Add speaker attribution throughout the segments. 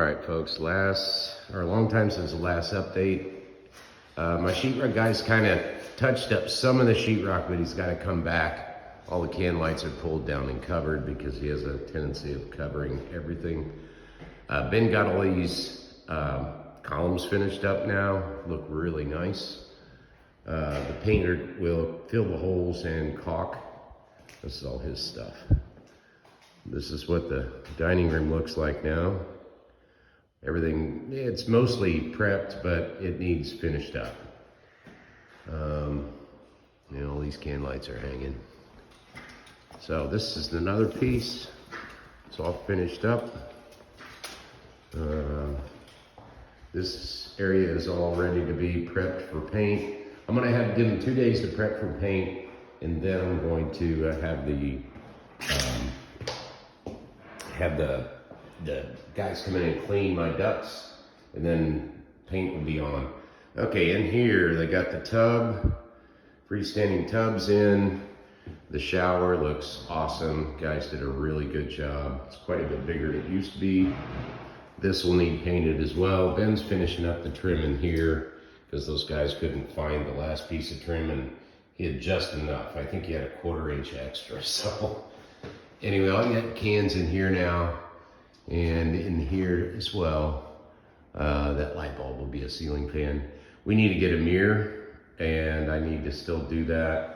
Speaker 1: right, folks, long time since the last update. My sheetrock guy's kind of touched up some of the sheetrock, but he's got to come back. All the can lights are pulled down and covered because he has a tendency of covering everything. Ben got all these columns finished up now, look really nice. The painter will fill the holes and caulk. This is all his stuff. This is what the dining room looks like now. Everything, it's mostly prepped, but it needs finished up. All these can lights are hanging. So this is another piece. It's all finished up. This area is all ready to be prepped for paint. I'm gonna give them 2 days to prep for paint, and then I'm going to have the guys come in and clean my ducts, and then paint will be on. Okay, in here they got the tub, freestanding tubs in. The shower looks awesome. Guys did a really good job. It's quite a bit bigger than it used to be. This will need painted as well. Ben's finishing up the trim in here because those guys couldn't find the last piece of trim, and he had just enough. I think he had a 1/4 inch extra. So anyway, I'll get cans in here now, and in here as well. That light bulb will be a ceiling fan. We need to get a mirror, and I need to still do that.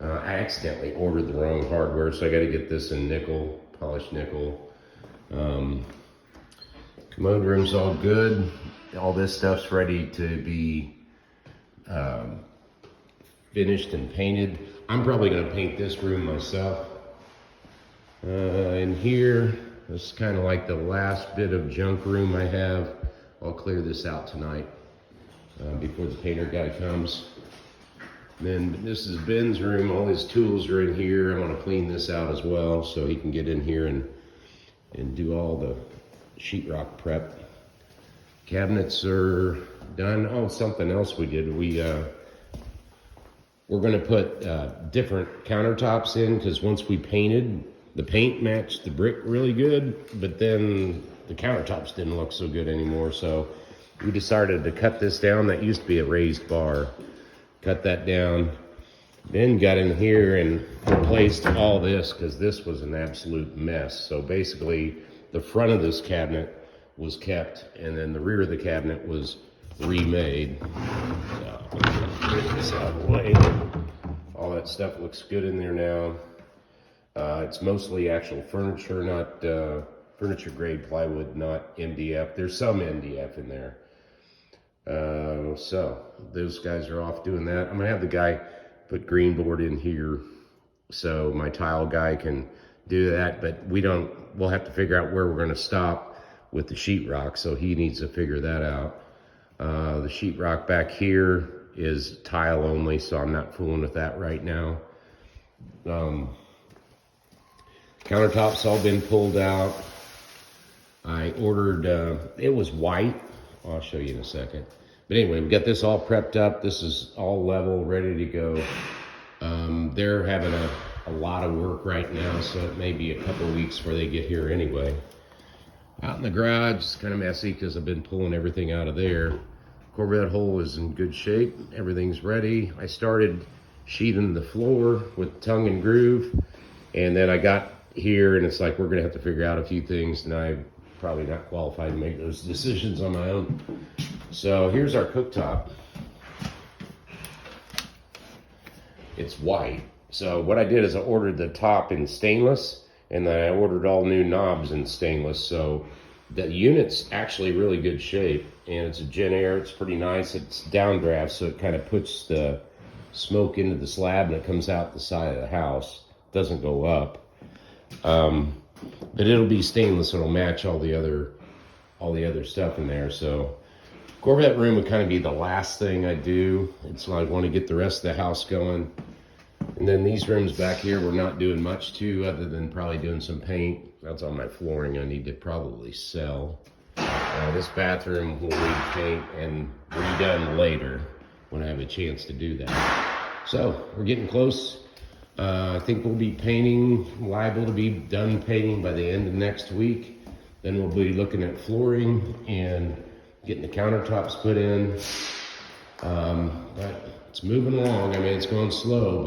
Speaker 1: I accidentally ordered the wrong hardware, so I got to get this in nickel, polished nickel. Commode room's all good. All this stuff's ready to be finished and painted. I'm probably going to paint this room myself. In here, this is kind of like the last bit of junk room I have. I'll clear this out tonight before the painter guy comes. Then this is Ben's room. All his tools are in here. I want to clean this out as well so he can get in here and do all the sheetrock prep. Cabinets are done. Oh, something else we did. We're going to put different countertops in, because once we painted, the paint matched the brick really good, but then the countertops didn't look so good anymore. So we decided to cut this down. That used to be a raised bar. Cut that down. Then got in here and replaced all this, because this was an absolute mess. So basically, the front of this cabinet was kept, and then the rear of the cabinet was remade. So, get this out of the way. All that stuff looks good in there now. It's mostly actual furniture, not furniture grade plywood, not MDF. There's some MDF in there. So those guys are off doing that. I'm gonna have the guy put green board in here so my tile guy can do that, but we'll have to figure out where we're gonna stop with the sheetrock, so he needs to figure that out. The sheetrock back here is tile only, so I'm not fooling with that right now. Countertops all been pulled out. I ordered, it was white. I'll show you in a second. But anyway, we got this all prepped up. This is all level, ready to go. They're having a lot of work right now, so it may be a couple of weeks before they get here anyway. Out in the garage, it's kind of messy because I've been pulling everything out of there. Corvette hole is in good shape. Everything's ready. I started sheathing the floor with tongue and groove, and then I got here and it's like, we're gonna have to figure out a few things, and I'm probably not qualified to make those decisions on my own. So here's our cooktop. It's white. So what I did is I ordered the top in stainless, and then I ordered all new knobs in stainless. So the unit's actually really good shape, and it's a Jenn-Air. It's pretty nice. It's downdraft, so it kind of puts the smoke into the slab and it comes out the side of the house. It doesn't go up. But it'll be stainless. It'll match all the other stuff in there. So Corvette room would kind of be the last thing I do. It's like I want to get the rest of the house going. And then these rooms back here, we're not doing much to, other than probably doing some paint. That's on my flooring I need to probably sell. This bathroom will need paint and redone later when I have a chance to do that. So we're getting close. I think we'll be liable to be done painting by the end of next week. Then we'll be looking at flooring and getting the countertops put in. But it's moving along. I mean, it's going slow,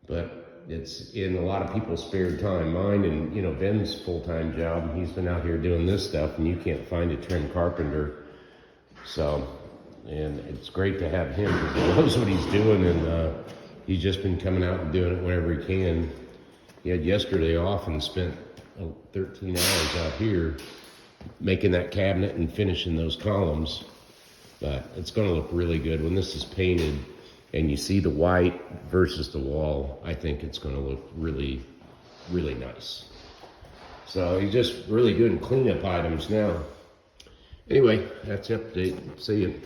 Speaker 1: but it's in a lot of people's spare time. Mine and, you know, Ben's full-time job, he's been out here doing this stuff, and you can't find a trim carpenter. So, and it's great to have him because he knows what he's doing, and he's just been coming out and doing it whenever he can. He had yesterday off and spent 13 hours out here making that cabinet and finishing those columns. But it's going to look really good when this is painted and you see the white versus the wall. I think it's going to look really, really nice. So he's just really doing cleanup items now. Anyway, that's the update. See you.